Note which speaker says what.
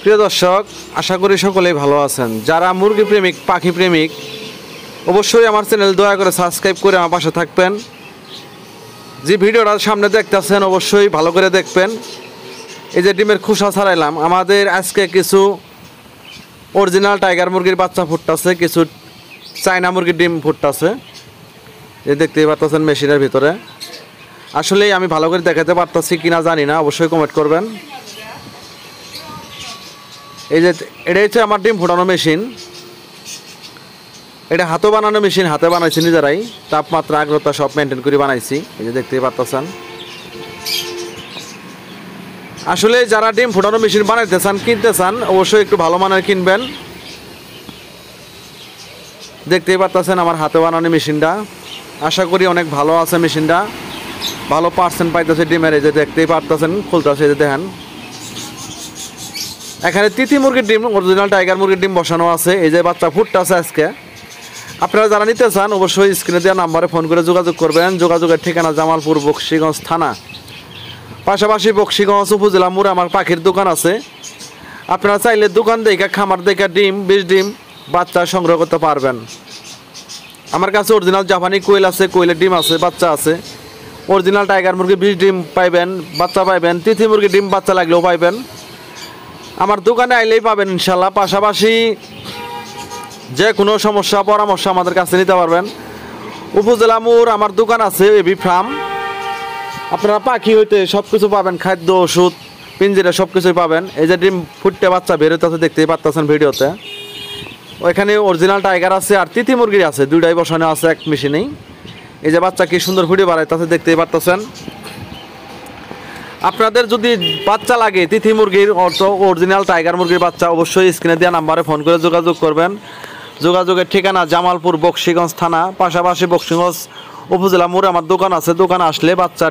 Speaker 1: প্রিয় দর্শক, আশা করি সকলেই ভালো আছেন। যারা মুরগি প্রেমিক, পাখি প্রেমিক, অবশ্যই আমার চ্যানেল দয়া করে সাবস্ক্রাইব করে আমার পাশে থাকবেন। যে ভিডিওটা সামনে দেখতেছেন অবশ্যই ভালো করে দেখবেন। এই যে ডিমের খোসা ছাড়াইলাম, আমাদের আজকে কিছু অরিজিনাল টাইগার মুরগির বাচ্চা ফুটতেছে, কিছু চায়না মুরগির ডিম ফুটতেছে। এই দেখতেই পারতেছেন মেশিনের ভিতরে। আসলেই আমি ভালো করে দেখাতে পারতেছি কিনা জানি না, অবশ্যই কমেন্ট করবেন। এই যে এটা হচ্ছে আমার ডিম ফোটানো মেশিন। এটা হাতে বানানো মেশিন, হাতে বানাইছি নিজেরাই, তাপমাত্রা আর্দ্রতা সব মেনটেন করে বানাইছি। এই যে দেখতেই পারতেছেন। আসলে যারা ডিম ফোটানো মেশিন বানাইতে চান, কিনতে চান, অবশ্যই একটু ভালো মানের কিনবেন। দেখতেই পারতেছেন আমার হাতে বানানো মেশিনটা। আশা করি অনেক ভালো আছে মেশিনটা, ভালো পার্সেন্ট পাইতেছে ডিমের। এই যে দেখতেই পারতেছেন, খুলতেছে, এই যে দেখেন। এখানে তিথি মুরগির ডিম, অরিজিনাল টাইগার মুরগির ডিম বসানো আছে। এই যে বাচ্চা ফুটতেছে আজকে। আপনারা যারা নিতে চান অবশ্যই স্ক্রিনে দেওয়া নাম্বারে ফোন করে যোগাযোগ করবেন। যোগাযোগের ঠিকানা জামালপুর, বকশীগঞ্জ থানা, পাশাপাশি বকশীগঞ্জ উপজেলা মোড়ে আমার পাখির দোকান আছে। আপনারা চাইলে দোকান দেখে, খামার দেখে ডিম, 20 ডিম বাচ্চা সংগ্রহ করতে পারবেন। আমার কাছে অরিজিনাল জাপানি কোয়েল আছে, কোয়েলের ডিম আছে, বাচ্চা আছে। অরিজিনাল টাইগার মুরগি 20 ডিম পাইবেন, বাচ্চা পাইবেন। তিথি মুরগি ডিম বাচ্চা লাগলেও পাইবেন। আমার দোকানে আইলেই পাবেন ইনশাল্লাহ। পাশাপাশি যে কোনো সমস্যা, পরামর্শ আমাদের কাছে নিতে পারবেন। উপজেলা মোড় আমার দোকান আছে, এবি ফার্ম। আপনারা পাখি হইতে সব কিছু পাবেন, খাদ্য, ওষুধ, পিঞ্জিরা সব কিছুই পাবেন। এই যে ডিম ফুটতে বাচ্চা বেরোতেছে, দেখতেই পারতেছেন ভিডিওতে। ওইখানে অরিজিনাল টাইগার আছে আর তিথি মুরগি আছে, দুইটাই বসানো আছে এক মেশিনেই। এই যে বাচ্চা কি সুন্দর ফুটে বাড়াইতেছে, দেখতেই পারতেছেন। আপনাদের যদি বাচ্চা লাগে তিথি মুরগির, অরিজিনাল টাইগার মুরগির বাচ্চা, অবশ্যই স্ক্রিনে দেওয়া নাম্বারে ফোন করে যোগাযোগ করবেন। যোগাযোগের ঠিকানা জামালপুর, বকশীগঞ্জ থানা, পাশাপাশি বকশীগঞ্জ উপজেলা মোড়ে আমার দোকান আছে। দোকানে আসলে বাচ্চা